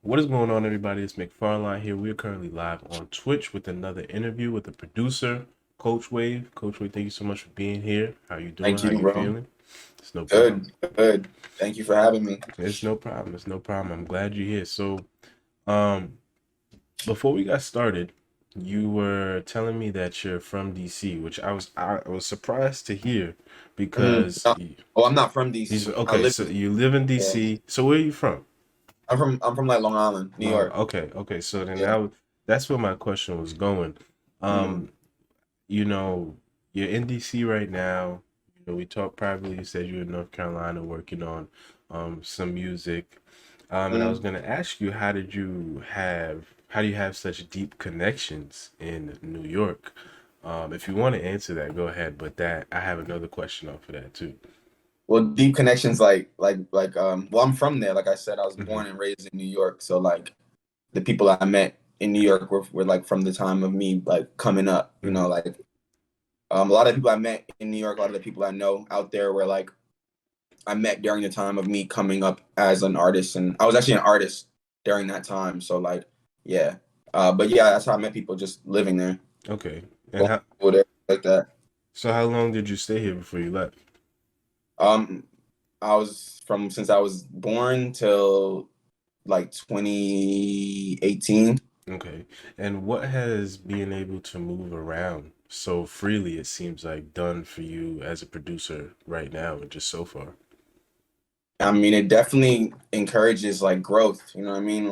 What is going on, everybody? It's McFarline here. We're currently live on Twitch with another interview with the producer, Coach Wave. Coach Wave, thank you so much for being here. How you doing? Thank How you, you bro. feeling? It's no problem. Good, good. Thank you for having me. It's no problem. It's no problem. I'm glad you're here. So, um, before we got started, you were telling me that you're from DC, which I was surprised to hear because No, oh, I'm not from DC. I okay. live. So you live in Yeah. DC. So where are you from? I'm from like Long Island, New Long. York. Okay. So then Yeah. that's where my question was going. Mm, Um, you know, you're in DC right now. We talked privately. You said you're in North Carolina working on some music. And I was mm. gonna ask you, how do you have such deep connections in New York? If you want to answer that, go ahead. But that I have another question off of that too. Well, deep connections, well, I'm from there. Like I said, I was Hmm. born and raised in New York. So like the people I met in New York were like from the time of me like coming up. Hmm. A lot of people I met in New York, a lot of the people I know out there were like I met during the time of me coming up as an artist, and I was actually an artist during that time. So like, yeah, but yeah, that's how I met people just living there, Okay. And going to school there like that. how long did you stay here before you left? Um, I was from since I was born till like 2018. Okay. And what has being able to move around so freely, it seems like, done for you as a producer right now and just so far? I mean, it definitely encourages like growth. You know what I mean?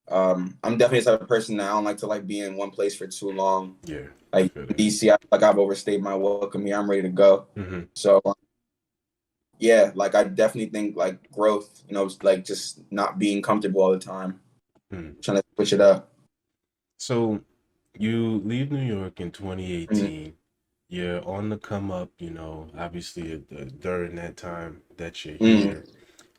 I'm definitely the type of person that I don't like to like be in one place for too long. Yeah, I Like feel in that. DC, like I've overstayed my welcome here. I'm ready to go. Hmm. So yeah, like I definitely think like growth, like just not being comfortable all the time, Hmm. trying to switch it up. So you leave New York in Mhm. 2018. You're on the come up, obviously during that time that you're Mm. here.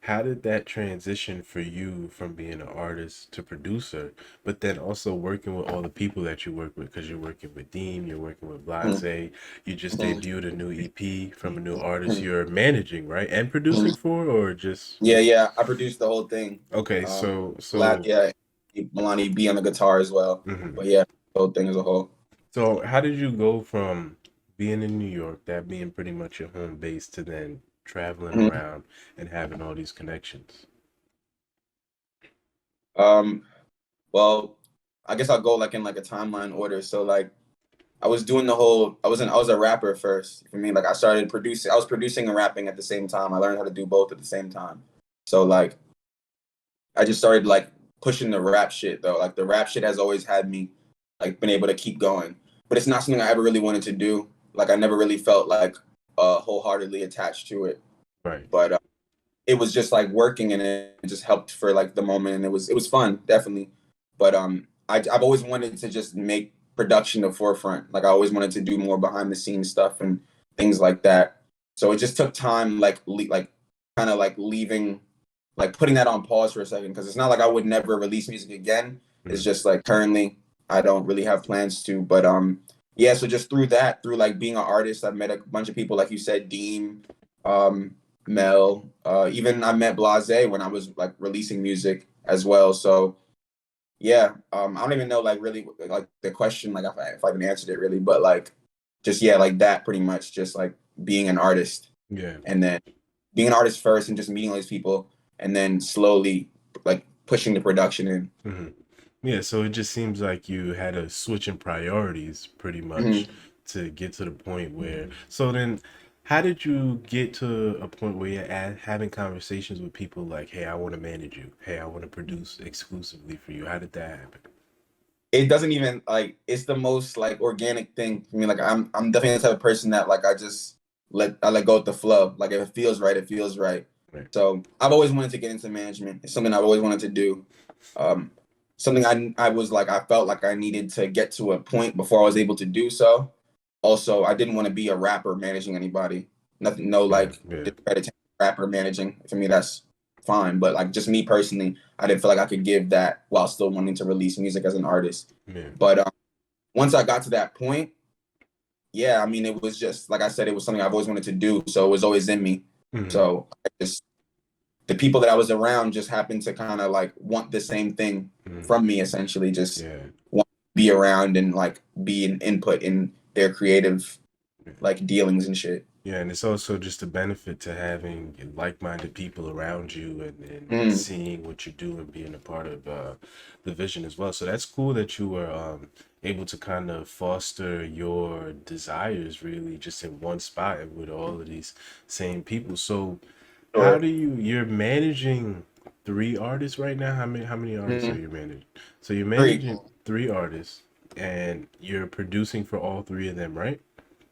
How did that transition for you from being an artist to producer, but then also working with all the people that you work with? Because you're working with Deem, you're working with Mm. Blase, you just Mm. debuted a new EP from a new artist Mm. you're managing, right? And producing Mm. for, or just Yeah, yeah. I produced the whole thing. okay, Um, so Last, so yeah, Milani B on the guitar as well. mhm. But yeah, the whole thing as a whole. So how did you go from being in New York, that being pretty much your home base, to then traveling Mhm. around and having all these connections? Um, well, I guess I'll go like in like a timeline order. So like I was doing the whole I was a rapper first. For me, like I was producing and rapping at the same time. I learned how to do both at the same time. So like I just started like pushing the rap shit though. Like the rap shit has always had me like been able to keep going. But it's not something I ever really wanted to do. Like I never really felt like wholeheartedly attached to it. Right. But it was just like working and it just helped for like the moment and it was fun, definitely. But I've always wanted to just make production the forefront. Like I always wanted to do more behind the scenes stuff and things like that. So it just took time like kind of like leaving like putting that on pause for a second because it's not like I would never release music again. It's Mhm. just like currently I don't really have plans to. But yeah, so just through like being an artist, I've met a bunch of people like you said, Deem, um, Mel, even I met Blase when I was like releasing music as well. So yeah, I don't even know like really like the question like if I even answered it really, but like just yeah, like that pretty much just like being an artist Yeah. and then being an artist first and just meeting all these people and then slowly like pushing the production in. Hmm. Yeah, so it just seems like you had a switch in priorities pretty much Hmm. to get to the point where. So then, how did you get to a point where you're having conversations with people like, hey, I want to manage you. Hey, I want to produce exclusively for you. How did that happen? It doesn't even like it's the most like organic thing. I mean, like I'm definitely the type of person that like I let go with the flow. Like if it feels right, it feels right. Right. So I've always wanted to get into management. It's something I've always wanted to do. Um, Something I was like I felt like I needed to get to a point before I was able to do so. Also, I didn't want to be a rapper managing anybody. Nothing, no Yeah, like yeah, discredit to rapper managing. For me, that's fine. But like just me personally, I didn't feel like I could give that while still wanting to release music as an artist. yeah. But once I got to that point, yeah, I mean, it was just like I said, it was something I've always wanted to do. So it was always in me. Hmm. So I just the people that I was around just happened to kind of like want the same thing Mm. from me, essentially, just Yeah. want to be around and like be an input in their creative Yeah. like dealings and shit. Yeah, and it's also just a benefit to having like-minded people around you and Mm, seeing what you do and being a part of the vision as well. So that's cool that you were able to kind of foster your desires really just in one spot and with all of these same people. So how sure. do you're managing three artists right now? How many artists are Mm, you managing? So you're three. managing three artists and you're producing for all three of them, right?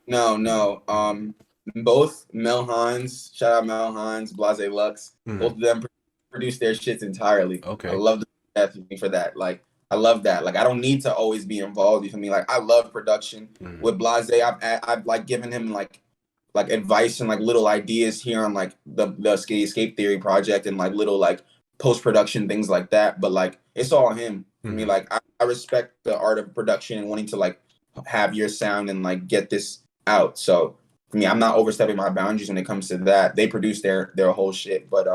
No, no. Both Mel Hines, shout out Mel Hines, Blase Lux, Hmm. both of them produce their shits entirely. I Okay. love the for that. Like, I love that. Like, I don't need to always be involved. You feel me? Like, I love production. Hmm. With Blase, I've like given him like advice and like little ideas here on like the escape theory project and like little like post production things like that. But like, it's all him for me. Hmm. Like, I respect the art of production and wanting to like have your sound and like get this out. So for me, I'm not overstepping my boundaries when it comes to that. They produce their whole shit. But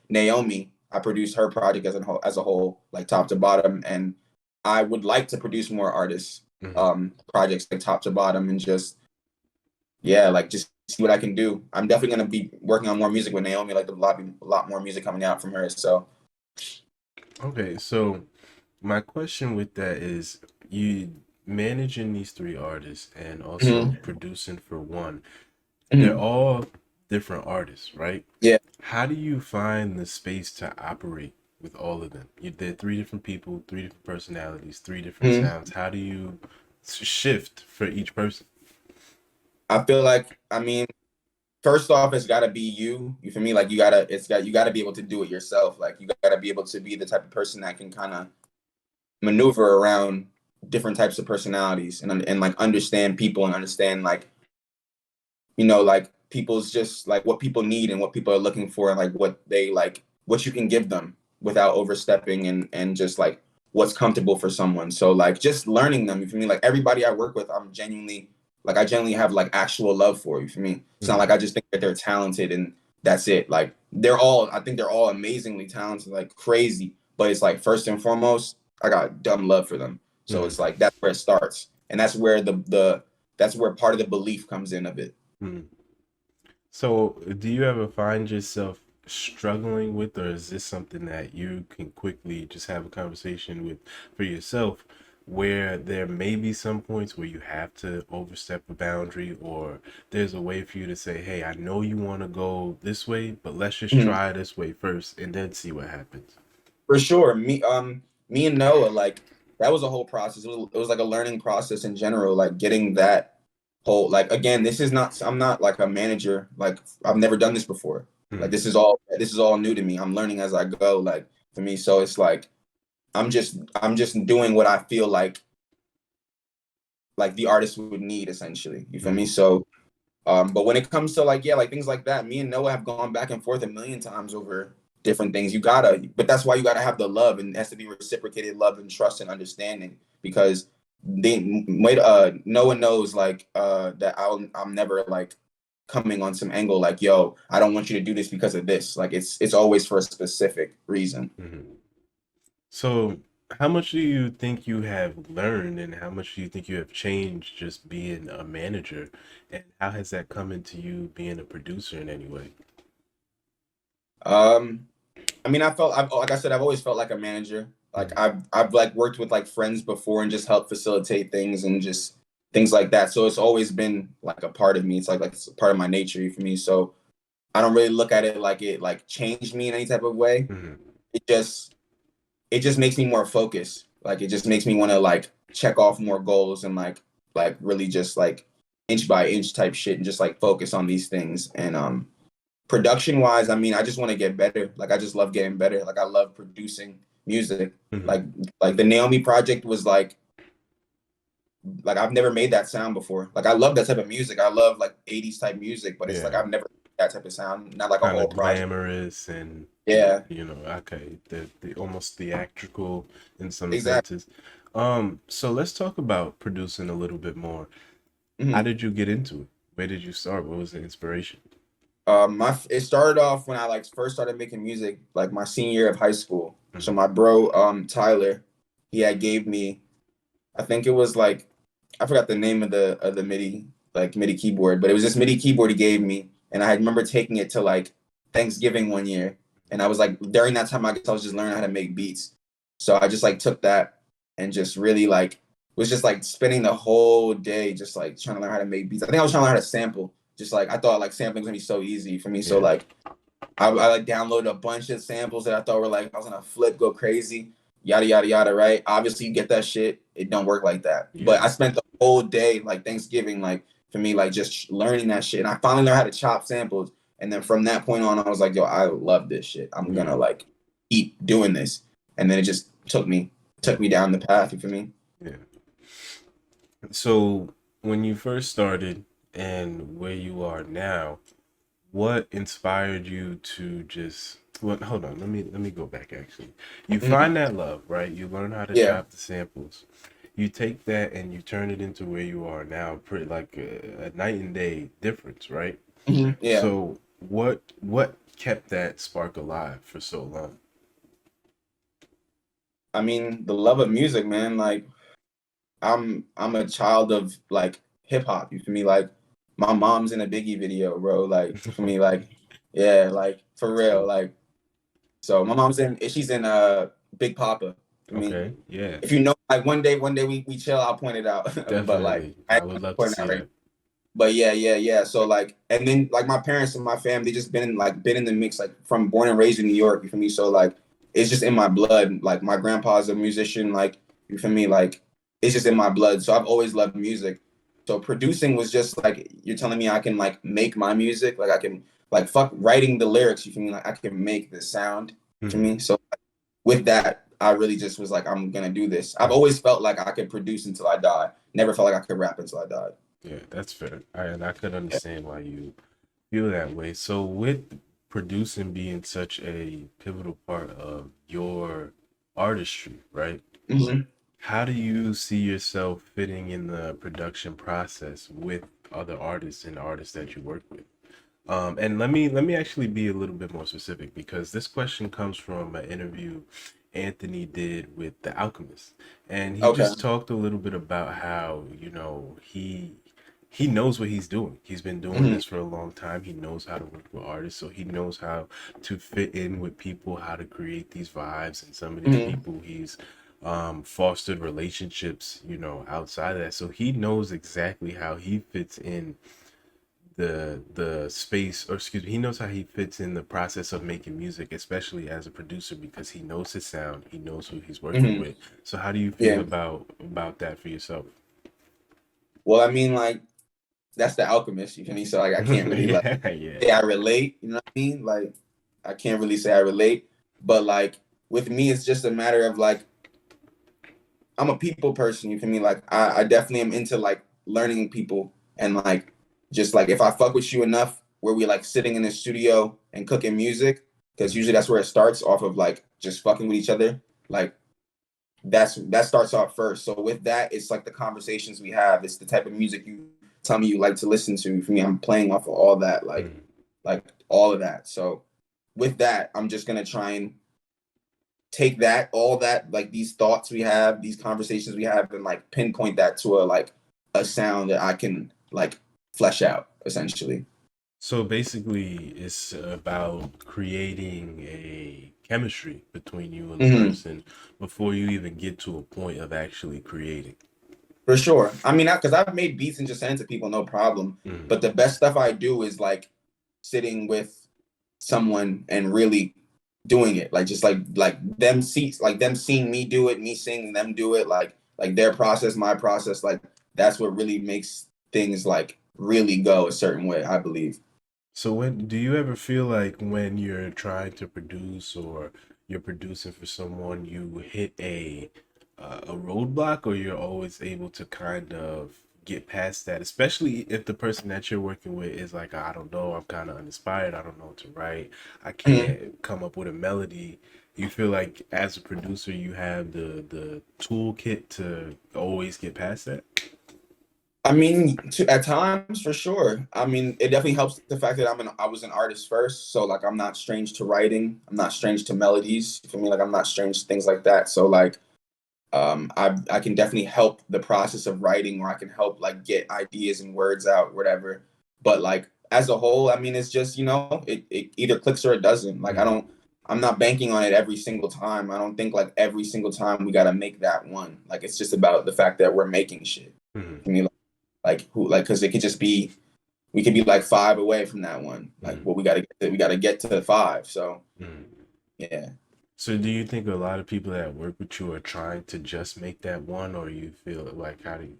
Naomi, I produced her project as a whole, like top to bottom, and I would like to produce more artists Hmm. projects like top to bottom and just yeah, like just see what I can do. I'm definitely gonna be working on more music with Naomi, like a lot more music coming out from her. So Okay, so my question with that is you managing these three artists and also mhm, producing for one, they're mhm. all different artists, right? Yeah. How do you find the space to operate with all of them? They're three different people, three different personalities, three different Mhm. sounds. How do you shift for each person? I feel like I mean first off, it's got to be you. You feel me? Like you got to be able to do it yourself. Like you got to be able to be the type of person that can kind of maneuver around different types of personalities and like understand people and understand like like people's just like what people need and what people are looking for and like what they like what you can give them without overstepping and just like what's comfortable for someone. So like just learning them, you feel me? Like everybody I work with, I genuinely have like actual love for, you feel me? It's not like Hmm. I just think that they're talented and that's it. Like I think they're all amazingly talented, like crazy. But it's like first and foremost, I got dumb love for them. So Hmm. it's like that's where it starts. And that's where that's where part of the belief comes in a bit. Hmm. So, do you ever find yourself struggling with, or is this something that you can quickly just have a conversation with for yourself, where there may be some points where you have to overstep a boundary, or there's a way for you to say, hey, I know you want to go this way, but let's just Mhm. try this way first and then see what happens. For sure. Me and Noah, like that was a whole process. It was like a learning process in general, like getting that whole like again, I'm not like a manager. Like I've never done this before. Like Hmm. this is all new to me. I'm learning as I go, like for me. So it's like I'm just doing what I feel like the artist would need essentially. You feel me? Hmm. So but when it comes to like, yeah, like things like that, me and Noah have gone back and forth a million times over different things. But that's why you gotta have the love and it has to be reciprocated love and trust and understanding because Noah knows like that I'm never like coming on some angle like, yo, I don't want you to do this because of this. Like it's always for a specific reason. Hmm. So, how much do you think you have learned, and how much do you think you have changed just being a manager? And how has that come into you being a producer in any way? Um I mean, like I said, I've always felt like a manager. Like Hmm. I've like worked with like friends before and just helped facilitate things and just things like that. So it's always been like a part of me. It's like it's a part of my nature for me. So I don't really look at it like it like changed me in any type of way. Hmm. It just it just makes me more focused. Like it just makes me want to like check off more goals and like really just like inch by inch type shit and just like focus on these things and production wise, I mean, I just want to get better. Like I just love getting better. Like I love producing music. Hmm. Like like the Naomi project was like I've never made that sound before. Like I love that type of music. I love like 80s type music, but it's like Yeah, I've never made that type of sound. Not like a kind whole of project. glamorous and Yeah, okay, the almost theatrical in some exactly. senses. So let's talk about producing a little bit more. How Mhm. did you get into it? Where did you start? What was the inspiration? It started off when I like first started making music, like my senior year of high school. So Mhm. my bro, Tyler, he had gave me, I think it was like, I forgot the name of the MIDI, like MIDI keyboard, but it was this MIDI keyboard he gave me, and I remember taking it to like Thanksgiving one year, and I was like during that time I guess I was just learning how to make beats, so I just like took that and just really like was just like spending the whole day just like trying to learn how to make beats. I think I was trying to learn how to sample. Just like I thought like sampling was gonna be so easy for me. So Yeah. like I like downloaded a bunch of samples that I thought were like I was gonna flip, go crazy, yada yada yada. Right? Obviously, you get that shit. It don't work like that. But Yeah. I spent the whole day, like Thanksgiving, like for me, like just learning that shit. And I finally learned how to chop samples. And then from that point on, I was like, yo, I love this shit. I'm Yeah. gonna like keep doing this. And then it just took me down the path. You feel me? Yeah. So when you first started and where you are now, what inspired you to just well, hold on, let me go back actually. You Mhm. find that love, right? You learn how to Yeah. chop the samples. You take that and you turn it into where you are now, pretty like a night and day difference, right? Yeah. So what kept that spark alive for so long? I mean, the love of music, man. Like I'm a child of like hip hop. You feel me? Like my mom's in a Biggie video, bro. Like for me, like yeah, like for That's real. dope. Like so my mom's in she's in Big Papa for me. Okay, yeah, If you know like one day we chill, I'll point it out. But like definitely. I I ain't would gonna love to point it see out right now. that. But yeah. So like and then like my parents and my family they just been in the mix like from born and raised in New York, you feel me? So like it's just in my blood. Like my grandpa's a musician, like you feel me? Like it's just in my blood. So I've always loved music. So producing was just like you're telling me I can like make my music, like I can like fuck writing the lyrics, you feel me? Like I can make the sound, you feel Hmm. me? So with that, I really just was like, I'm gonna do this. I've always felt like I could produce until I die. Never felt like I could rap until I died. Yeah, that's fair. And I could understand why you feel that way. So with producing being such a pivotal part of your artistry, right? Mhm. How do you see yourself fitting in the production process with other artists and artists that you work with? And let me actually be a little bit more specific because this question comes from an interview Anthony did with The Alchemist, and he Okay. just talked a little bit about how he knows what he's doing. He's been doing Mhm. this for a long time. He knows how to work with artists, so he knows how to fit in with people, how to create these vibes, and some of these Mhm. people he's fostered relationships, outside of that. So he knows exactly how he fits in the space, or excuse me, he knows how he fits in the process of making music, especially as a producer, because he knows his sound, he knows who he's working Mhm. with. So how do you feel Yeah. about that for yourself? Well, I mean, like that's the alchemist, you feel me? So like I can't really like Yeah, yeah. say I relate, you know what I mean? Like I can't really say I relate, but like with me, it's just a matter of like I'm a people person, you feel me? Like I definitely am into like learning people and like just like if I fuck with you enough where we like sitting in the studio and cooking music, because Mhm. usually that's where it starts off of like just fucking with each other. Like that starts off first. So with that, it's like the conversations we have. It's the type of music you tell me you like to listen to. For me, I'm playing off of all that, Mhm. like all of that. So with that, I'm just gonna try and take that, all that, like these thoughts we have, these conversations we have, and like pinpoint that to a like a sound that I can like flesh out essentially. So basically it's about creating a chemistry between you and the Hmm. person before you even get to a point of actually creating. For sure. I mean, because I've made beats and just sent it to people, no problem. Mhm. But the best stuff I do is like sitting with someone and really doing it, like just like them seeing me do it, me seeing them do it, like their process, my process, like that's what really makes things like really go a certain way, I believe. So when do you ever feel like when you're trying to produce or you're producing for someone, you hit a roadblock, or you're always able to kind of get past that, especially if the person that you're working with is like, I don't know, I'm kind of uninspired, I don't know what to write, I Mhm. can't come up with a melody. You feel like as a producer, you have the toolkit to always get past that? I mean, at times for sure. I mean, it definitely helps the fact that I was an artist first, so like I'm not strange to writing. I'm not strange to melodies. For me, like I'm not strange to things like that. So like I can definitely help the process of writing, or I can help like get ideas and words out, whatever. But like as a whole, I mean, it's just, it either clicks or it doesn't. Like Mm-hmm. I'm not banking on it every single time. I don't think like every single time we got to make that one. Like it's just about the fact that we're making shit. Mm-hmm. I mean, like who, like, because it could just be, we could be like five away from that one. Like, well, we got to get to five. So Mm-hmm. yeah. So do you think a lot of people that work with you are trying to just make that one, or you feel like how do you,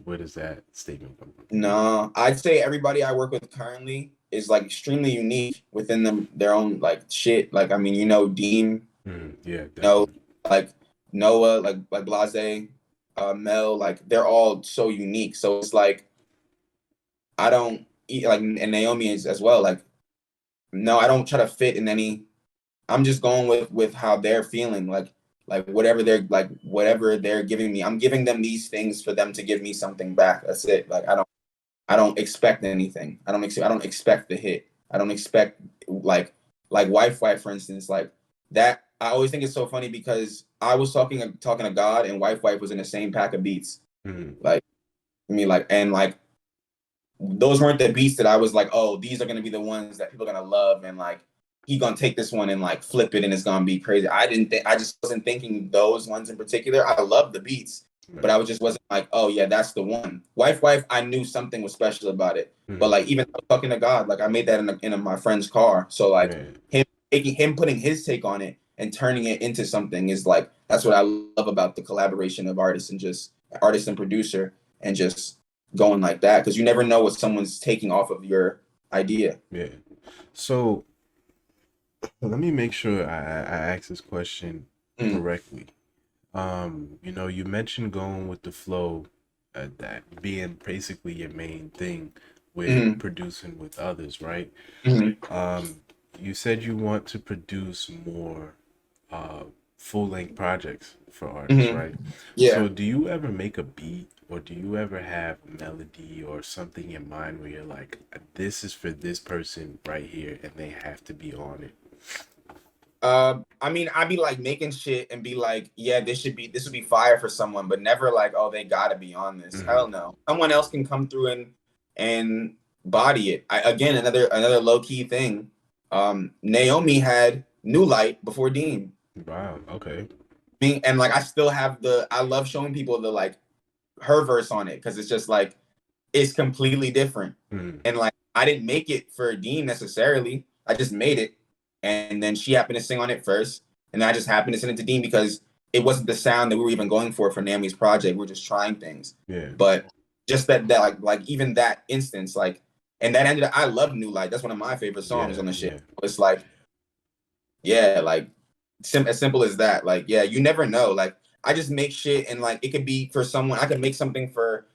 where does that statement come from? No, I'd say everybody I work with currently is like extremely unique within their own like shit. Like, I mean, Dean, Yeah, you know, definitely. like Noah, like Blase, Mel, like they're all so unique. So it's like I don't like, and Naomi is as well. Like, no, I don't try to fit in any. I'm just going with how they're feeling. Like whatever they're giving me, I'm giving them these things for them to give me something back. That's it. Like I don't expect anything. I don't expect the hit. I don't expect like wife, for instance, like that. I always think it's so funny because I was talking to God, and wife was in the same pack of beats. Mm-hmm. Like I mean, like, and like those weren't the beats that I was like, oh, these are gonna be the ones that people are gonna love, and like he gonna take this one and like flip it and it's gonna be crazy. I just wasn't thinking those ones in particular. I love the beats, but Right. I was just wasn't like, oh yeah, that's the one. Wife, I knew something was special about it. But Mm-hmm. like even talking to God, like I made that in my friend's car. So like Right. him putting his take on it and turning it into something is like that's what I love about the collaboration of artists and just artist and producer and just going like that because you never know what someone's taking off of your idea. Yeah. So let me make sure I ask this question Mm, correctly. You mentioned going with the flow, that being basically your main thing with mm, producing with others, right? mm, Um, you said you want to produce more uh full-length projects for artists, mm. right? Yeah. So do you ever make a beat or do you ever have a melody or something in mind where you're like, this is for this person right here and they have to be on it? I mean, I'd be like making shit and be like, yeah, this would be fire for someone, but never like, oh, they gotta be on this. Mm-hmm. Hell no. Someone else can come through and body it. Again, another low key thing. Naomi had New Light before Dean. Wow, okay. And like I love showing people the like her verse on it because it's just like it's completely different. Mm-hmm. And like I didn't make it for Dean necessarily. I just made it. And then she happened to sing on it first. And I just happened to send it to Dean because it wasn't the sound that we were even going for Naomi's project. We were just trying things. Yeah. But just that like even that instance, like and that ended up, I love New Light. That's one of my favorite songs Yeah, on the shit. yeah. It's like, yeah, like as simple as that. Like, yeah, you never know. Like, I just make shit, and like it could be for someone. I could make something for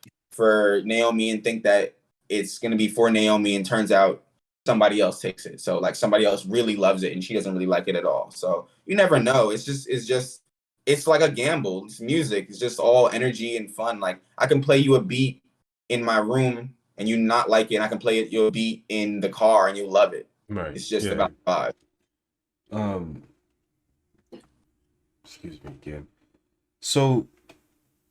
Naomi and think that it's gonna be for Naomi, and turns out somebody else takes it. So like somebody else really loves it, and she doesn't really like it at all. So you never know. It's like a gamble. It's music. It's just all energy and fun. Like I can play you a beat in my room and you not like it, and I can play it your beat in the car and you love it. Right. It's just Yeah. about vibe. Um, excuse me again. So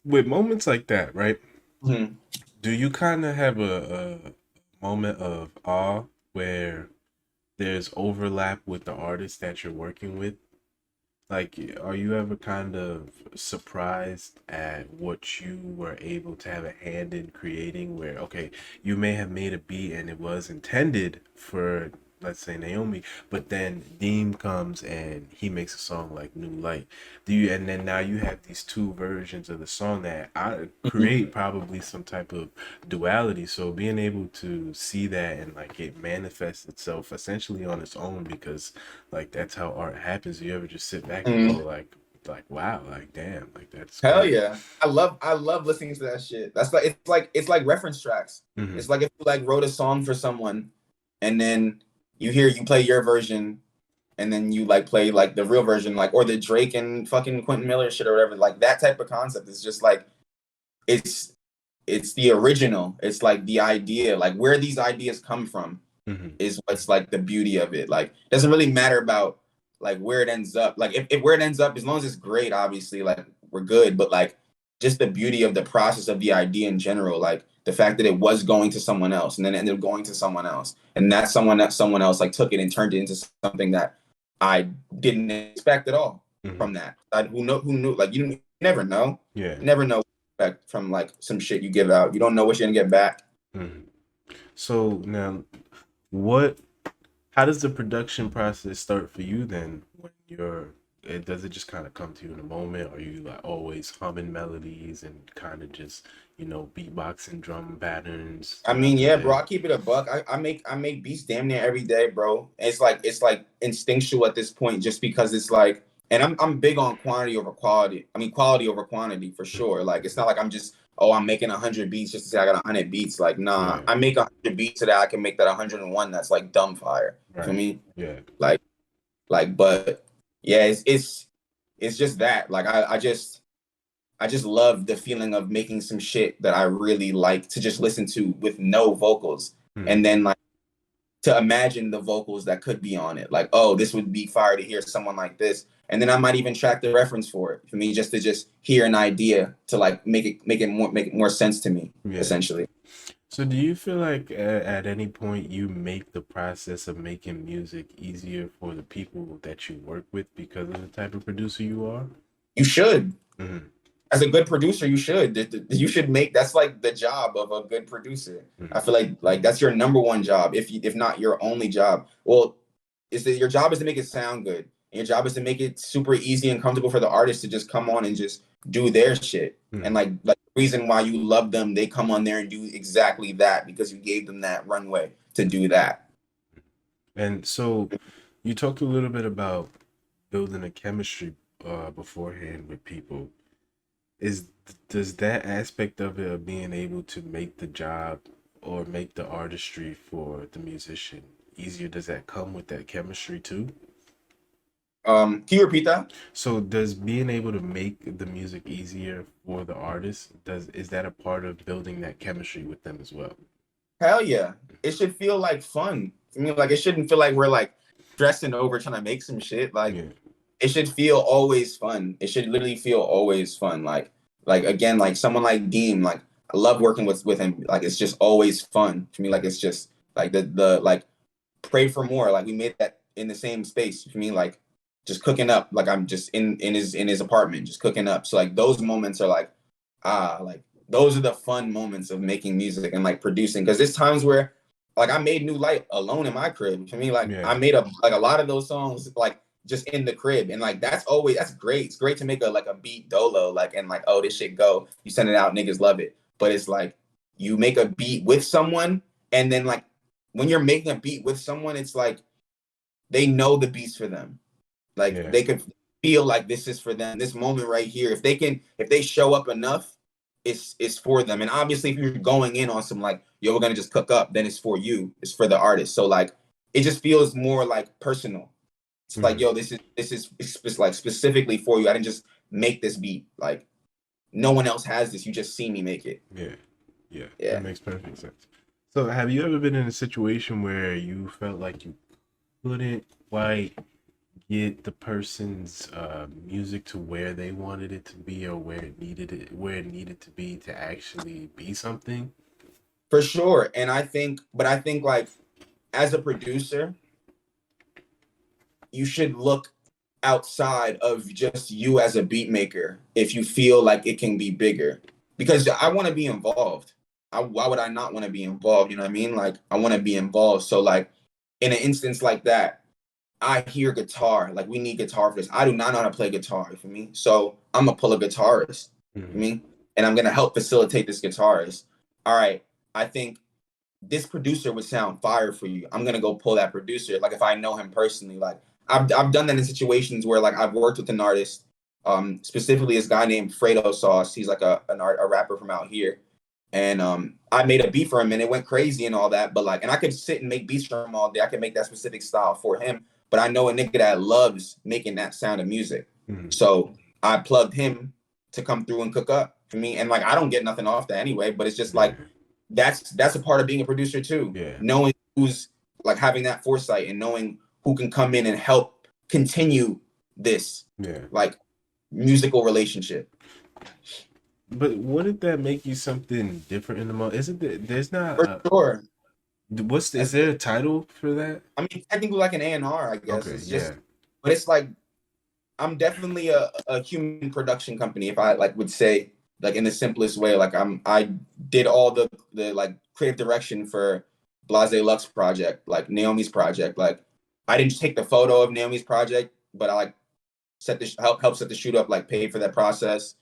with moments like that, right? Mhm. Do you kind of have a moment of awe where there's overlap with the artist that you're working with? Like, are you ever kind of surprised at what you were able to have a hand in creating? Where, okay, you may have made a beat and it was intended for, let's say, Naomi, but then Dean comes and he makes a song like New Light. And then now you have these two versions of the song that I Mhm. create probably some type of duality. So being able to see that and like it manifests itself essentially on its own because like that's how art happens. You ever just sit back and go Mhm. like wow, like damn, like that's Hell crazy. yeah. I love listening to that shit. That's like it's like reference tracks. Hmm. It's like if you like wrote a song for someone and then you play your version and then you like play like the real version, like or the Drake and fucking Quentin Miller shit or whatever. Like that type of concept is just like it's it's the original. It's like the idea, like where these ideas come from Hmm. is what's like the beauty of it. Like it doesn't really matter about like where it ends up. Like if where it ends up, as long as it's great, obviously, like we're good. But like just the beauty of the process of the idea in general, like the fact that it was going to someone else and then it ended up going to someone else. And that someone else like took it and turned it into something that I didn't expect at all Hmm. from that. Who knew like you never know. Yeah. You never know from like some shit you give out. You don't know what you're gonna get back. Hmm. So now, what? How does the production process start for you then? When you're, does it just kind of come to you in a moment? Are you like always humming melodies and kind of just, beatboxing drum patterns I throughout mean, the yeah, bro, day? I keep it a buck. I make beats damn near every day, bro. It's like instinctual at this point, just because it's like, and I'm big on quantity over quality. I mean, quality over quantity for sure. Like, it's not like I'm just, oh, I'm making 100 beats just to say I got 100 beats. Like, nah, Yeah. I make 100 beats so that I can make that 101. That's like dumb fire for Right. me. Yeah. Like, but yeah, it's just that. Like, I just love the feeling of making some shit that I really like to just listen to with no vocals. Hmm. And then like to imagine the vocals that could be on it. Like, oh, this would be fire to hear someone like this. And then I might even track the reference for it for me just to just hear an idea to like make it more sense to me, Yeah. essentially. So do you feel like at any point you make the process of making music easier for the people that you work with because of the type of producer you are? You should. Hmm. As a good producer, you should. You should make that's like the job of a good producer. I Hmm. feel like that's your number one job, if not your only job. Well, is that your job is to make it sound good. And your job is to make it super easy and comfortable for the artist to just come on and just do their shit. And Hmm. like the reason why you love them, they come on there and do exactly that because you gave them that runway to do that. And so you talked a little bit about building a chemistry beforehand with people. Is does that aspect of it of being able to make the job or make the artistry for the musician easier, does that come with that chemistry too? Can you repeat that? So does being able to make the music easier for the artist, does is that a part of building that chemistry with them as well? Hell yeah. It should feel like fun. I mean, like it shouldn't feel like we're like stressing over trying to make some shit. Like Yeah. it should feel always fun. It should literally feel always fun. Like again, like someone like Deem, like I love working with him. Like it's just always fun for me. Like it's just like the like pray for more. Like we made that in the same space for me. Like just cooking up. Like I'm just in his apartment, just cooking up. So like those moments are like those are the fun moments of making music and like producing. Because there's times where like I made New Light alone in my crib. For me, like Yeah. I made a lot of those songs like just in the crib. And like that's great. It's great to make a beat dolo, like and like, oh, this shit go. You send it out, niggas love it. But it's like you make a beat with someone, and then like when you're making a beat with someone, it's like they know the beats for them. Like Yeah. they could feel like this is for them. This moment right here. If they show up enough, it's for them. And obviously if you're going in on some like, yo, we're gonna just cook up, then it's for you. It's for the artist. So like it just feels more like personal. It's like, Hmm. yo, this is like specifically for you. I didn't just make this beat. Like no one else has this. You just see me make it. Yeah. Yeah. That Yeah. makes perfect sense. So have you ever been in a situation where you felt like you couldn't quite get the person's music to where they wanted it to be or where it needed to be to actually be something? For sure. And I think like as a producer, you should look outside of just you as a beat maker if you feel like it can be bigger. Because I want to be involved. Why would I not want to be involved? You know what I mean? Like I want to be involved. So like in an instance like that, I hear guitar. Like we need guitar for this. I do not know how to play guitar for me. So I'm gonna pull a guitarist for Hmm. me, and I'm gonna help facilitate this guitarist. All right. I think this producer would sound fire for you. I'm gonna go pull that producer. Like if I know him personally, like I've done that in situations where like I've worked with an artist, specifically this guy named Fredo Sauce. He's like a rapper from out here, and I made a beat for him and it went crazy and all that. But like, and I could sit and make beats for him all day. I could make that specific style for him. But I know a nigga that loves making that sound of music, Hmm. so I plugged him to come through and cook up. for me. And like I don't get nothing off that anyway, but it's just Yeah. like that's a part of being a producer too. Yeah. Knowing who's like having that foresight and knowing who can come in and help continue this like musical relationship. But wouldn't that make you something different in the moment? Isn't there, there's not For sure. is there a title for that? I mean, technically like an A&R, I guess. Okay, It's just, but it's like I'm definitely a human production company, if I like would say, like in the simplest way. Like I did all the like creative direction for Blase Lux project, like Naomi's project. Like I didn't take the photo of Naomi's project, but I like help set the shoot up, like paid for that process.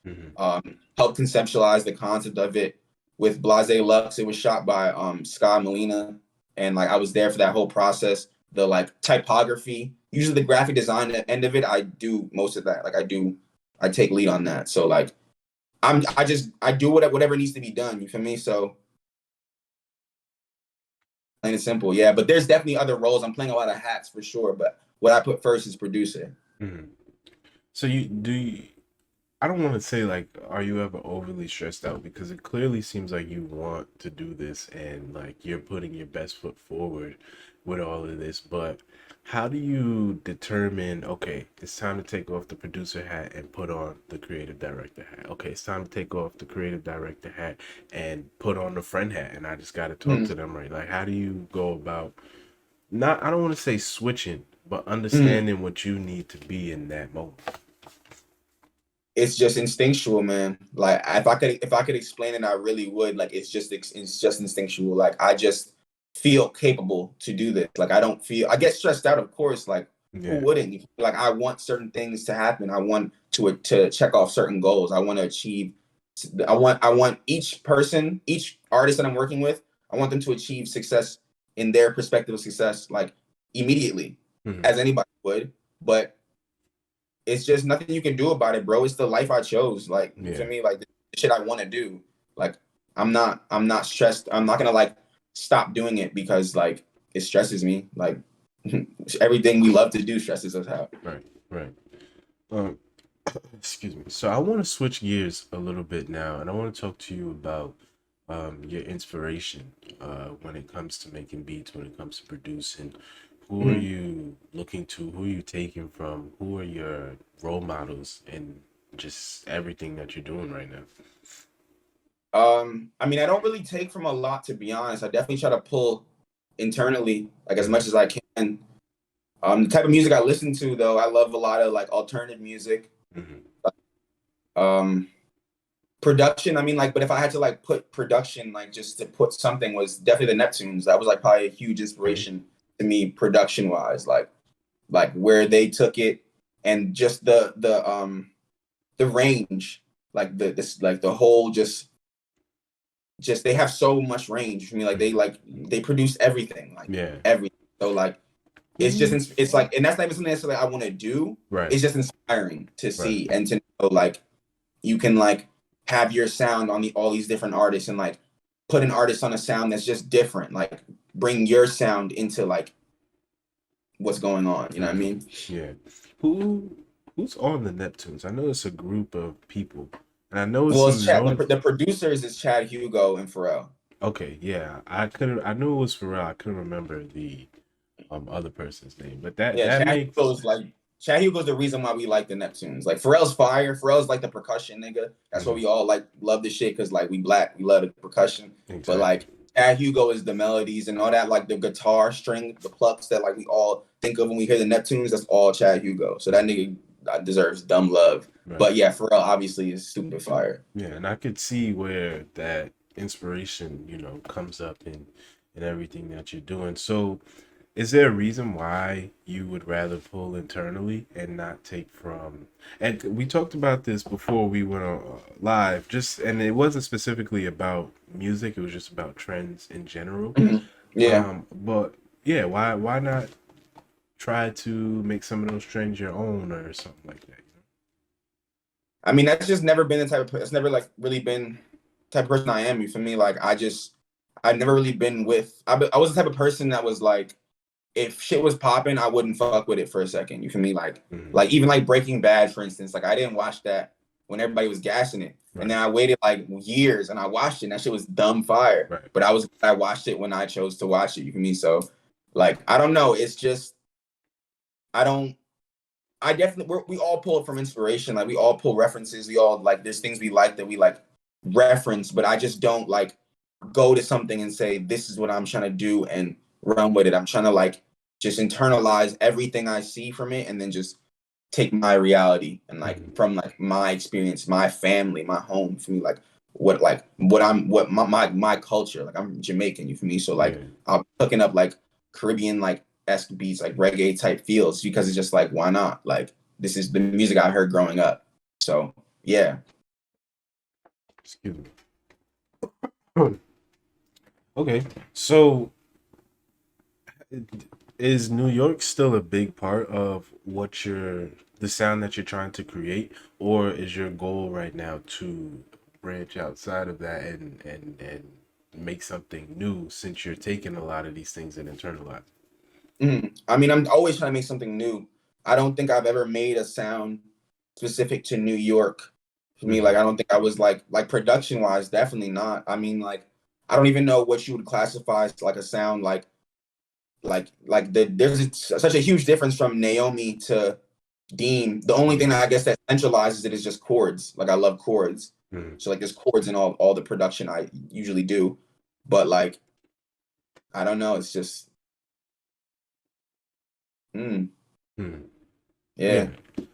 Helped conceptualize the concept of it. With Blase Lux, it was shot by Scott Molina, and like I was there for that whole process. The like typography, usually the graphic design at the end of it, I do most of that. Like I take lead on that. So like I do whatever needs to be done. You feel me? So plain and simple, yeah. But there's definitely other roles. I'm playing a lot of hats for sure. But what I put first is producer. So I don't want to say like, are you ever overly stressed out? Because it clearly seems like you want to do this and like you're putting your best foot forward with all of this. But how do you determine, okay, it's time to take off the producer hat and put on the creative director hat? Okay, it's time to take off the creative director hat and put on the friend hat. And I just got to talk to them, right? Like, how do you go about I don't want to say switching, but understanding what you need to be in that moment? It's just instinctual, man. Like if I could explain it, I really would. Like it's just instinctual. Like I just feel capable to do this. Like I get stressed out, of course. Like who wouldn't? Like I want certain things to happen. I want to check off certain goals. I want to achieve. I want each person, each artist that I'm working with, I want them to achieve success in their perspective of success, like immediately, as anybody would. But it's just nothing you can do about it, bro. It's the life I chose. Like, you feel me? Like the shit I want to do. Like, I'm not stressed. I'm not gonna like stop doing it because like it stresses me. Like everything we love to do stresses us out. Right. Excuse me. So I want to switch gears a little bit now, and I want to talk to you about your inspiration when it comes to making beats, when it comes to producing. Who are you looking to? Who are you taking from? Who are your role models in just everything that you're doing right now? I mean, I don't really take from a lot, to be honest. I definitely try to pull internally, like as much as I can. The type of music I listen to, though, I love a lot of like alternative music. Production, I mean, like, but if I had to like put production, like just to put something, was definitely the Neptunes. That was like probably a huge inspiration to me, production wise, like where they took it and just the range, like the whole just they have so much range for me. Like they produce everything, like everything. So like it's just it's like, and that's not even something necessarily I want to do. It's just inspiring to see and to know like you can like have your sound on all these different artists and like put an artist on a sound that's just different. Like bring your sound into like what's going on. You know what I mean? Yeah. Who's on the Neptunes? I know it's a group of people, and I know it's the producers is Chad Hugo and Pharrell. Okay, yeah, I knew it was Pharrell. I couldn't remember the other person's name, but that Chad Hugo's the reason why we like the Neptunes. Like Pharrell's fire. Pharrell's like the percussion nigga. That's why we all like love the shit, because like we black, we love the percussion. But like Chad Hugo is the melodies and all that, like the guitar string, the plucks that like we all think of when we hear the Neptunes. That's all Chad Hugo. So that nigga deserves dumb love. But yeah, Pharrell obviously is super fire. Yeah, and I could see where that inspiration, comes up in everything that you're doing. So is there a reason why you would rather pull internally and not take from? And we talked about this before we went on live. And it wasn't specifically about music; it was just about trends in general. Yeah. But yeah, why not try to make some of those trends your own or something like that? I mean, that's just never been the type of. It's never like really been the type of person I am. You feel me? Like I've never really been with. I was the type of person that was like, if shit was popping, I wouldn't fuck with it for a second. You feel me? Like even like Breaking Bad, for instance. Like I didn't watch that when everybody was gassing it. And Right. then I waited like years and I watched it and that shit was dumb fire. Right. But I watched it when I chose to watch it. You feel me? So like I don't know. It's just I don't I definitely we all pull it from inspiration. Like we all pull references. We all like there's things we like that we like reference, but I just don't like go to something and say this is what I'm trying to do and run with it. I'm trying to like just internalize everything I see from it and then just take my reality and like Mhm. from like my experience, my family, my home for me, like what my culture. Like I'm Jamaican, you feel me? So like Yeah. I'm hooking up like Caribbean like esque beats, like reggae type feels because it's just like why not? Like this is the music I heard growing up. So yeah. Excuse me. Okay. So is New York still a big part of what the sound that you're trying to create, or is your goal right now to branch outside of that and make something new since you're taking a lot of these things and internalize? I mean, I'm always trying to make something new. I don't think I've ever made a sound specific to New York. For me, like Mm-hmm. I don't think I was like production wise, definitely not. I mean, like I don't even know what you would classify as like a sound like such a huge difference from Naomi to Dean. The only thing Yeah. that I guess that centralizes it is just chords. Like I love chords. Mm-hmm. So like there's chords in all the production I usually do. But like I don't know, it's just mm, Yeah.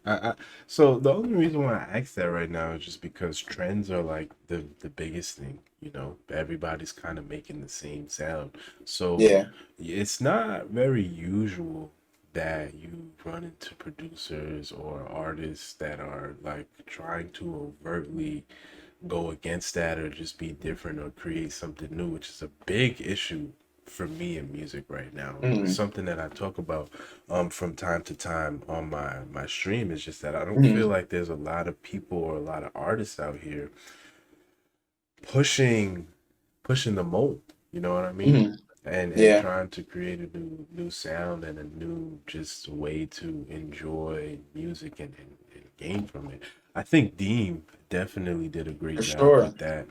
yeah. So the only reason why I asked that right now is just because trends are like the biggest thing, everybody's kind of making the same sound. So Yeah. it's not very usual that you run into producers or artists that are like trying to overtly go against that or just be different or create something new, which is a big issue for me in music right now. It's Mm, something that I talk about from time to time on my stream. Is just that I don't feel mm, like there's a lot of people or a lot of artists out here pushing pushing the mold. You know what I mean? mm. And Yeah, trying to create a new sound and a new just way to enjoy music and gain from it. I think Deem definitely did a great for job sure. with that.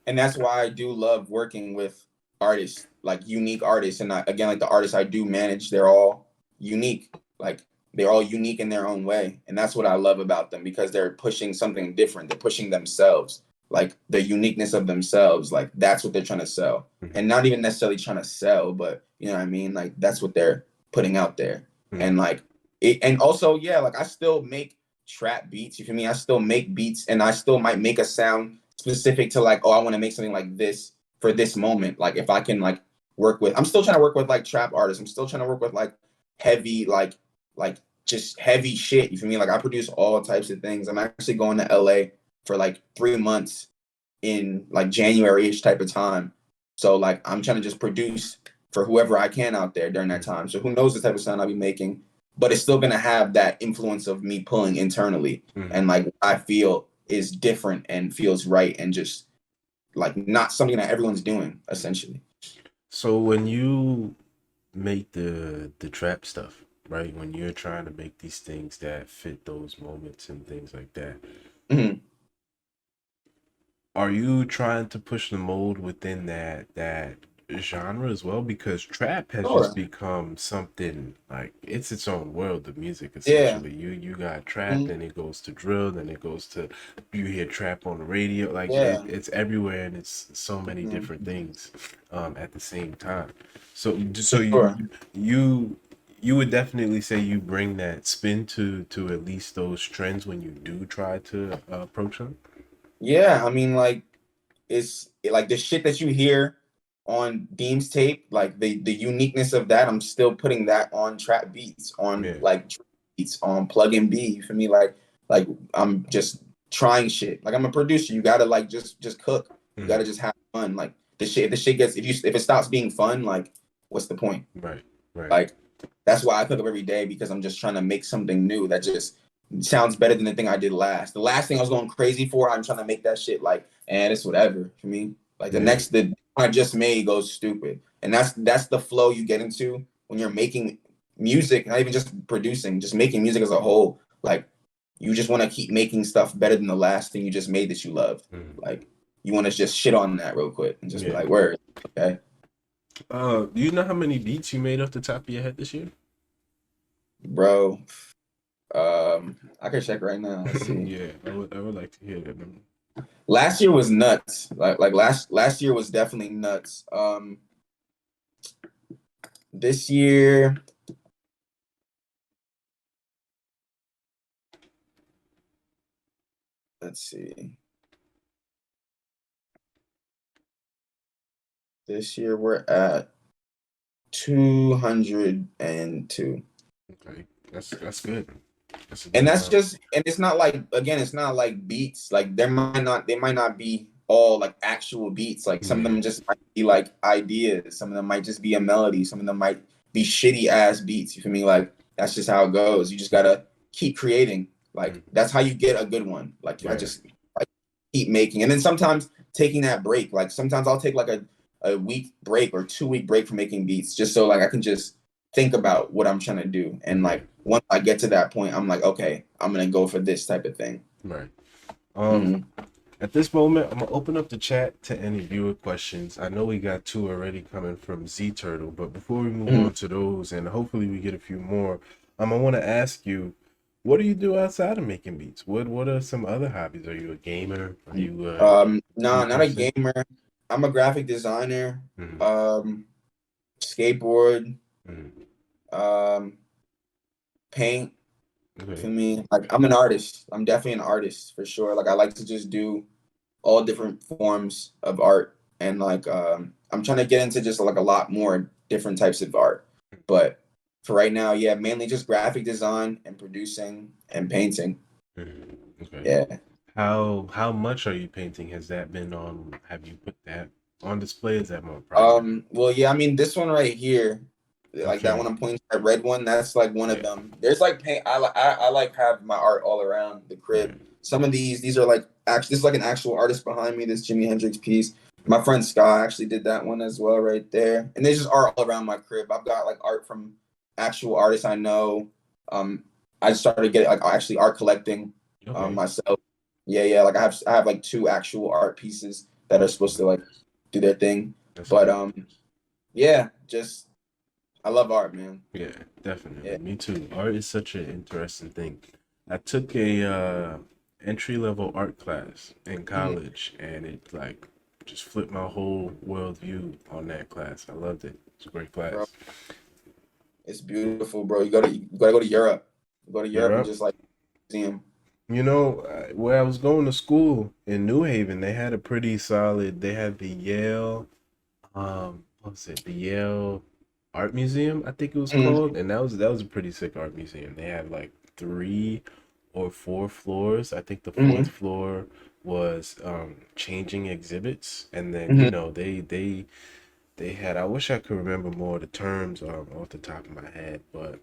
And that's why I do love working with artists, like unique artists. And again, like the artists I do manage, they're all unique. Like they're all unique in their own way. And that's what I love about them because they're pushing something different. They're pushing themselves, like the uniqueness of themselves. Like that's what they're trying to sell. Mhm. And not even necessarily trying to sell, but you know what I mean? Like that's what they're putting out there. Mhm. And like it, and also, yeah, like I still make trap beats. You feel me? I still make beats and I still might make a sound specific to like, oh, I want to make something like this for this moment. Like if I can like I'm still trying to work with like trap artists. I'm still trying to work with like heavy, like just heavy shit. You feel me? Like I produce all types of things. I'm actually going to LA for like 3 months in like January-ish type of time. So like I'm trying to just produce for whoever I can out there during that Mhm. time. So who knows the type of sound I'll be making, but it's still gonna have that influence of me pulling internally Mhm. and like what I feel is different and feels right and just like not something that everyone's doing essentially. So when you make the trap stuff, right? When you're trying to make these things that fit those moments and things like that, Mhm. are you trying to push the mold within that genre as well? Because trap has just Sure. become something like it's its own world of music Yeah. essentially. You got trap, Mhm. then it goes to drill, then it goes to you hear trap on the radio. Like Yeah. it's everywhere and it's so many Mhm. different things at the same time. So For so sure. you you would definitely say you bring that spin to at least those trends when you do try to approach them. Yeah. I mean, like it's like the shit that you hear on Deem's tape, like the uniqueness of that, I'm still putting that on trap beats, on Yeah. like beats, on plug and B. For me, like I'm just trying shit. Like I'm a producer. You gotta like just cook. You gotta Mhm. just have fun. Like the shit gets if it stops being fun, like what's the point? Right, right. Like that's why I cook up every day because I'm just trying to make something new that just sounds better than the thing I did last. The last thing I was going crazy for, I'm trying to make that shit like, and it's whatever for me. Like Yeah. the one I just made goes stupid, and that's the flow you get into when you're making music, not even just producing, just making music as a whole. Like you just want to keep making stuff better than the last thing you just made that you loved. Mm. Like you want to just shit on that real quick and just be Yeah. like, word, okay, Do you know how many beats you made off the top of your head this year? bro. I can check right now. Let's see. Yeah, I would like to hear that number. Last year was nuts. Like last year was definitely nuts. This year, let's see. This year we're at 202. Okay, that's good. That's a And good that's amount. just, and it's not like, again, it's not like beats. Like they might not be all like actual beats. Like some of Yeah, them just might be like ideas. Some of them might just be a melody. Some of them might be shitty ass beats. You feel me? Like that's just how it goes. You just gotta keep creating. Like mm, that's how you get a good one. Like I yeah, just like keep making. And then sometimes taking that break. Like sometimes I'll take like a week break or 2 week break from making beats just so like I can just think about what I'm trying to do. And yeah, like once I get to that point, I'm like, okay, I'm gonna go for this type of thing. right. Um, Hmm. at this moment, I'm gonna open up the chat to any viewer questions. I know we got two already coming from Z Turtle, but before we move Hmm. on to those, and hopefully we get a few more, I want to ask you, what do you do outside of making beats? What are some other hobbies? Are you a gamer? Are you a No, TV not a person? gamer. I'm a graphic designer. Mm, Um, Skateboard, mm, um, paint. For okay. me, like I'm an artist. I'm definitely an artist for sure. Like I like to just do all different forms of art, and like I'm trying to get into just like a lot more different types of art. But for right now, yeah, mainly just graphic design and producing and painting. Mm, okay. Yeah. How much are you painting? Has that been on? Have you put that on display? Is that more private? Well, yeah, I mean this one right here, like that Okay. one I'm pointing to, that red one, that's like one of Yeah. them. There's like paint. I like have my art all around the crib. Right. Some of these are like actually this is like an actual artist behind me. This Jimi Hendrix piece. My friend Sky actually did that one as well right there. And there's just art all around my crib. I've got like art from actual artists I know. Um, I just started getting like actually art collecting Okay. myself. Yeah, yeah. Like I have like two actual art pieces that are supposed to like do their thing. That's But dope. yeah, just I love art, man. Yeah, definitely. Yeah. Me too. Art is such an interesting thing. I took a entry level art class in Mhm. college, and it like just flipped my whole worldview on that class. I loved it. It's a great Bro, class. it's beautiful, bro. You gotta go to Europe. Go to Europe and Europe. just like museum. Where I was going to school in New Haven, they had a pretty solid. They had the Yale, what was it? The Yale Art Museum, I think it was Mhm. called, and that was a pretty sick art museum. They had like 3 or 4 floors. I think the fourth Mhm. floor was changing exhibits, and then Mhm. they had. I wish I could remember more of the terms off the top of my head, but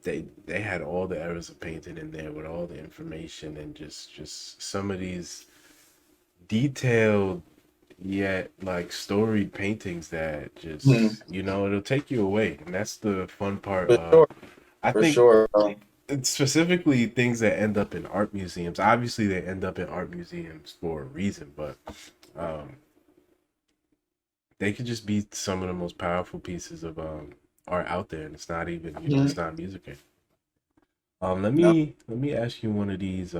they had all the errors of painting in there with all the information and just some of these detailed yet like storied paintings that Mhm. just it'll take you away, and that's the fun part For of sure. I For think sure, bro. it's specifically things that end up in art museums. Obviously they end up in art museums for a reason, but um they could just be some of the most powerful pieces of art out there, and it's not even it's Mhm. not music. Let No. me ask you one of these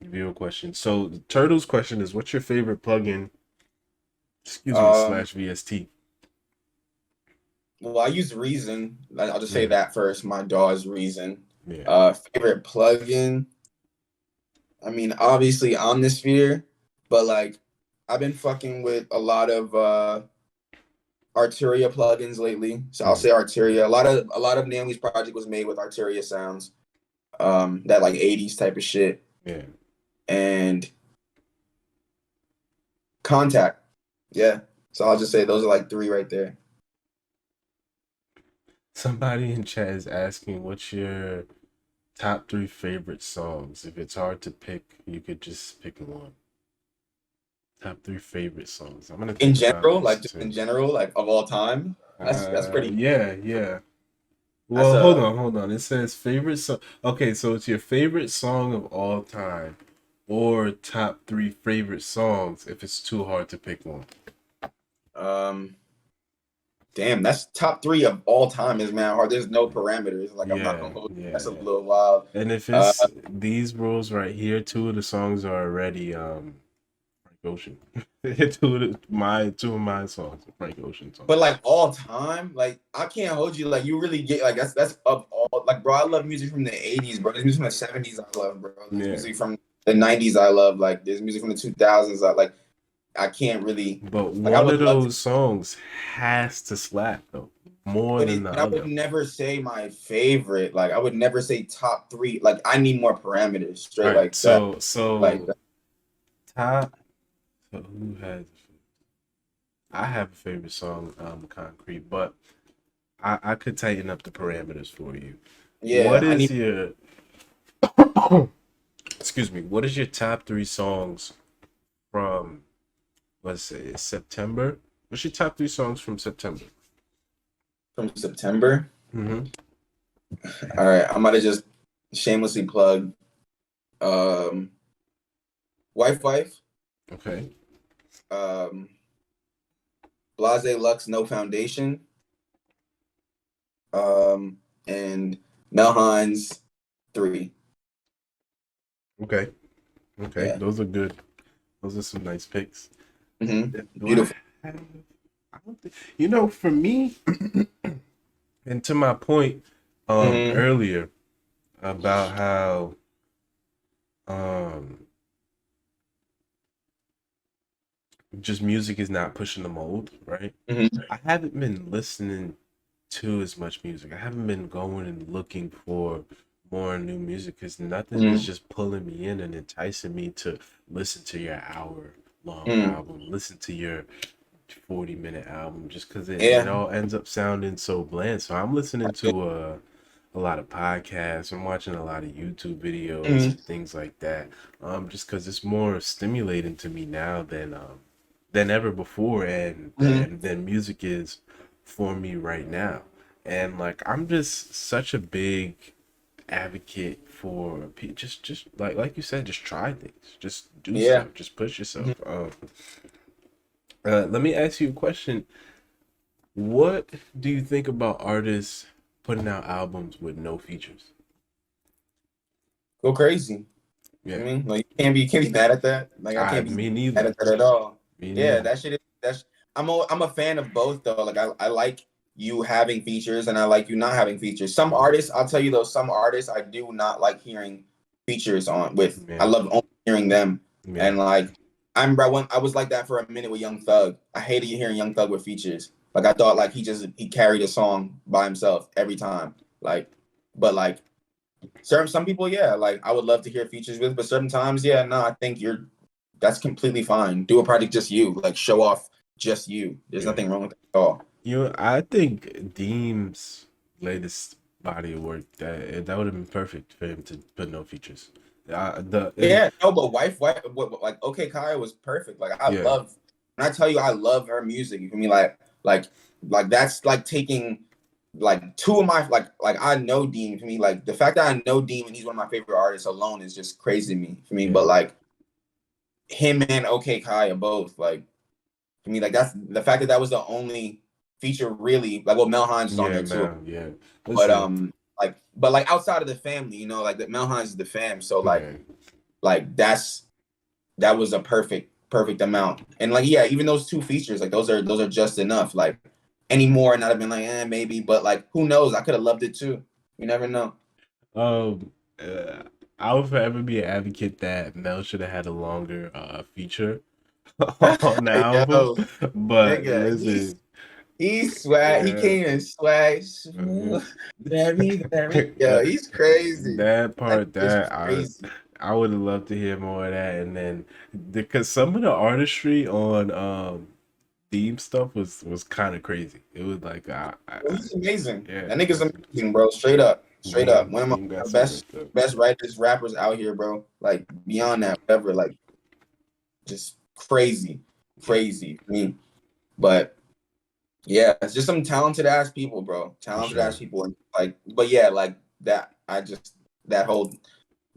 viewer questions. So Turtle's question is, what's your favorite plugin? Excuse me, Um. slash VST. Well, I use Reason. I'll just say Mm, that first. My DAW's Reason. yeah. Favorite plugin. I mean, obviously Omnisphere, but like I've been fucking with a lot of Arturia plugins lately. So I'll say Mm, Arturia. A lot of Naomi's project was made with Arturia sounds. That like 80s type of shit. yeah. And Contact. Yeah. So I'll just say those are like three right there. Somebody in chat is asking, what's your top 3 favorite songs? If it's hard to pick, you could just pick one. Top 3 favorite songs. I'm gonna In think about general, this like just in too. general, like of all time, that's pretty. Yeah, yeah. That's Well, a hold on. It says favorite song. Okay, so it's your favorite song of all time, or top three favorite songs if it's too hard to pick one. um. Damn, that's top three of all time is man hard. There's no parameters. Like I'm not Yeah, gonna hold you. yeah, That's a yeah. little wild. And if Uh, it's these rules right here, two of the songs are already Frank Ocean. Two of my songs are Frank Ocean songs. but like all time, like I can't hold you. Like you really get like that's of all. Like bro, I love music from the '80s, bro. There's music from the '70s I love, bro. There's Yeah. music from the '90s I love. Like there's music from the 2000s. I can't really But like. I one would of love to, those songs has to slap though, more but than the I would other. never say my favorite. Like I would never say top three. Like I need more parameters, All straight right, like that. Like top. So who has? I have a favorite song, Concrete, but I could tighten up the parameters for you. What yeah, I is need. your excuse me? What is your top three songs from let's say September? What's your top three songs from September? From September. Mm-hmm. All right, I might have just shamelessly plugged um Wife, Okay. um Blase Lux No Foundation, and Mel Hines 3. Okay. Okay. Yeah. Those are good. Those are some nice picks. Do I Beautiful. have? I don't think. For me, and to my point, Hmm. earlier about how um just music is not pushing the mold, right? Hmm. I haven't been listening to as much music. I haven't been going and looking for more new music because nothing is Hmm. just pulling me in and enticing me to listen to your hour long Hmm. album, listen to your 40-minute album, just because it Yeah. all ends up sounding so bland. So I'm listening to a lot of podcasts. I'm watching a lot of YouTube videos Hmm. and things like that. Just because it's more stimulating to me now than ever before, Hmm. and than music is for me right now. And like I'm just such a big advocate for just like you said, just try things, just do Yeah. stuff, just push Hmm. yourself. Let me ask you a question. What do you think about artists putting out albums with no features? Go crazy. I Yeah, mean, like you can't be mad at that. Like I can't be me mad neither. at that at all. Me Yeah, neither. that shit is that's I'm a fan of both though. Like I like you having features and I like you not having features. Some artists, I'll tell you though, some artists I do not like hearing features on with. I Yeah, love only hearing them. yeah, And like I went I was like that for a minute with Young Thug. I hated hearing Young Thug with features. Like I thought like he carried a song by himself every time. Like but like some people, yeah, like I would love to hear features with, but certain times, yeah, no, I think that's completely fine. Do a project just you, like show off just you. There's yeah. nothing wrong with that at all. I think Deem's latest body of work that would have been perfect for him to put no features. The and Yeah, no, but like okay, Kaya was perfect. Like I yeah, love when I tell you I love her music. You feel me? Like like that's like taking like two of my like I know Dean for me. Like the fact that I know Dean and he's one of my favorite artists alone is just crazy to me for me. yeah, But like him and OK Kaya both like for me, like that's the fact that that was the only feature really like well Mel Hines is on yeah, there too. man, yeah. But Listen, but like outside of the family, like the Mel Hines is the fam. So yeah, like that was a perfect amount. And like yeah, even those two features, like those are just enough. Like any more and I'd have been like, maybe, but like who knows? I could have loved it too. You never know. um, uh, I would forever be an advocate that Mel should have had a longer feature on the album. Yo, But nigga, listen, he's swag. He yeah. came in swag. Mhm. Smooth. Very. Yo, he's crazy. That That part is that crazy. I would have loved to hear more of that, and then because some of the artistry on theme stuff was kind of crazy. It was like Well, he's amazing. yeah, That nigga's amazing, bro. Straight up. Straight up. One of Deem got my some good stuff. best writers, rappers out here, bro. Like beyond that, whatever. Like just crazy. Yeah, Crazy. I mean, but Yeah, it's just some talented ass people, bro. For Talented ass sure. people, and like, but yeah, like that. I just that whole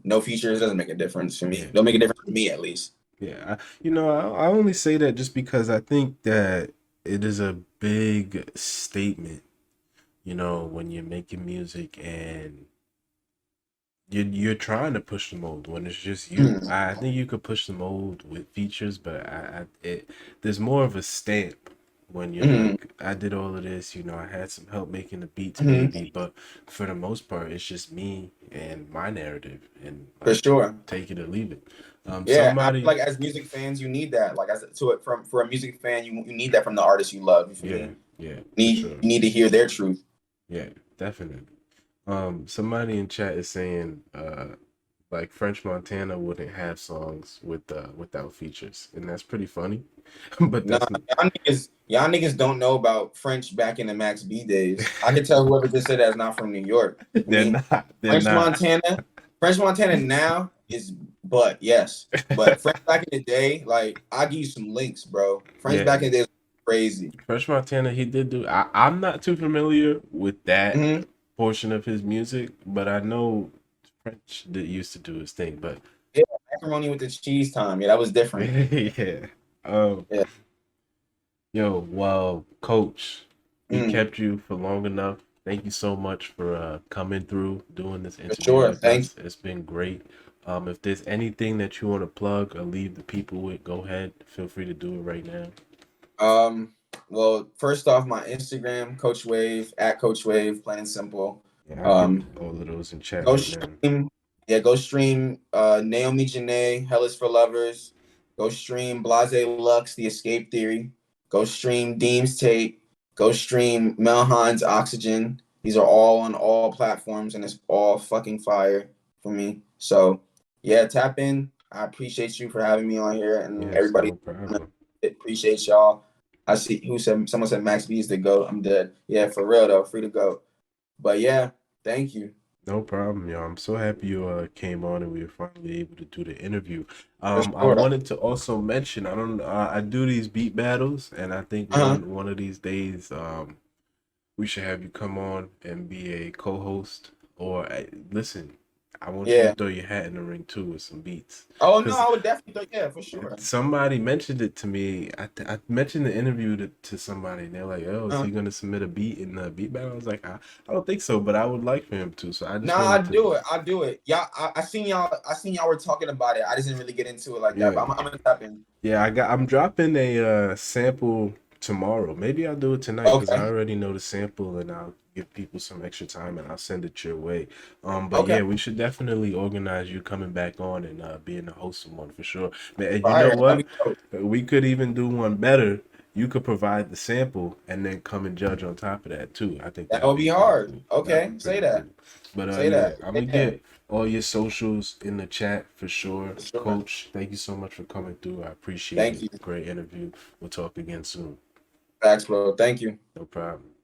no features doesn't make a difference for me. Yeah. Don't make a difference for me at least. Yeah. I only say that just because I think that it is a big statement, when you're making music and you're trying to push the mold when it's just you. Mhm. I think you could push the mold with features, but there's more of a stamp when you're Mhm. like, I did all of this, I had some help making the beats, Mhm. maybe, but for the most part, it's just me and my narrative, and For like, sure. take it or leave it. Yeah, I feel Somebody, like as music fans, you need that. Like as to it from for a music fan, you need that from the artist you love. You feel yeah, me? yeah, for Need sure, you need to hear their truth. yeah, definitely. Somebody in chat is saying, like French Montana wouldn't have songs without features, and that's pretty funny. But Nah, that's y'all niggas don't know about French back in the Max B days. I can tell whoever just said that is not from New York. I they're mean, not. They're French not. Montana, French Montana now is but yes, but French back in the day, like I'll give you some links, bro. French Yeah, back in the day was crazy. French Montana, he did do. I'm not too familiar with that Hmm. portion of his music, but I know French did used to do his thing. But Yeah, macaroni with the cheese time. Yeah, that was different. yeah, um, Yeah. yo, well, Coach, we Mm, kept you for long enough. Thank you so much for coming through, doing this for interview sure. with Thank us. It's been great. If there's anything that you want to plug or leave the people with, go ahead. Feel free to do it right now. you. Well, first off, my Instagram, Coach Wave, at Coach Wave, plain and simple. Yeah, I'll get Um, all of those in chat Go right now. stream, yeah, go stream Naomi Janae, Hell is for Lovers. Go stream Blase Lux, The Escape Theory. Go stream Deems Tape. Go stream Mel Han's Oxygen. These are all on all platforms and it's all fucking fire for me. So yeah, tap in. I appreciate you for having me on here and Yes, everybody no problem. appreciate y'all. I see who said someone said Max B is the GOAT. I'm dead. Yeah, for real though, free to go. But yeah, thank you. No problem, y'all. I'm so happy you came on and we were finally able to do the interview. For I sure. wanted to also mention I don't I do these beat battles and I think Uh-huh. one of these days we should have you come on and be a co-host or listen. I want you to Yeah. throw your hat in the ring too with some beats Oh no, because I would definitely think yeah, for sure. somebody mentioned it to me. I mentioned the interview to somebody, and they're like, "Oh, is Uh, he gonna submit a beat in the beat battle?" I was like, I don't think so, but I would like for him to. So I just nah, I wanted to, do it. I do it. Yeah, I seen y'all were talking about it. I just didn't really get into it like that. yeah, But I'm gonna tap in. yeah. I'm dropping a sample tomorrow. Maybe I'll do it tonight because I Okay. already know the sample, and I'll give people some extra time, and I'll send it your way. But Okay. yeah, we should definitely organize you coming back on and being the host of one for sure. Man, and you know Fire. That'd what? be dope. We could even do one better. You could provide the sample and then come and judge on top of that too. I think That that would would be be pretty hard. cool. That would be Okay. Say pretty that. cool. But Say yeah, that. I'm gonna Yeah, get all your socials in the chat for sure. for sure. Coach, thank you so much for coming through. I appreciate Thank it. you. Great interview. We'll talk again soon. Facts, bro. Thank you. No problem.